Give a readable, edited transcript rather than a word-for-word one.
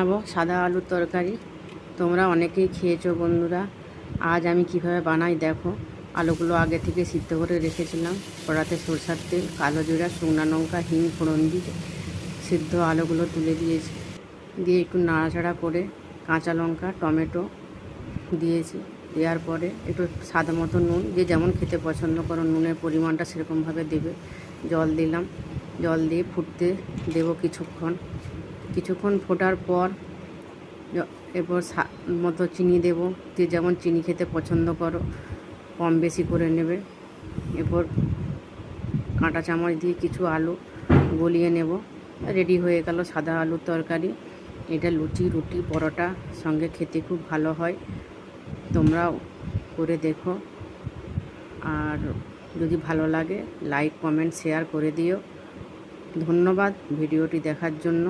বানাবো সাদা আলুর তরকারি। তোমরা অনেকেই খেয়েছো বন্ধুরা। আজ আমি কিভাবে বানাই দেখো। আলুগুলো আগে থেকে সিদ্ধ করে রেখেছিলাম। কড়াতে সরষের তেল, কালো জিরা, শুকনো লঙ্কা, হিং ফোড়ন দিয়ে সিদ্ধ আলুগুলো তুলে দিয়েছি। দিয়ে একটু নাড়াচাড়া করে কাঁচা লঙ্কা, টমেটো দিয়েছি। দেওয়ার পরে একটু স্বাদ মতো নুন, যে যেমন খেতে পছন্দ করো নুনের পরিমাণটা সেরকমভাবে দেবে। জল দিলাম, জল দিয়ে ফুটতে দেবো কিছুক্ষণ ফোটার পর এরপর মতো চিনি দেবো, যে যেমন চিনি খেতে পছন্দ করো কম বেশি করে নেবে। এরপর কাঁটা চামচ দিয়ে কিছু আলু গলিয়ে নেব। রেডি হয়ে গেল সাদা আলুর তরকারি। এটা লুচি, রুটি, পরোটা সঙ্গে খেতে খুব ভালো হয়। তোমরাও করে দেখো। আর যদি ভালো লাগে লাইক, কমেন্ট, শেয়ার করে দিও। ধন্যবাদ ভিডিওটি দেখার জন্য।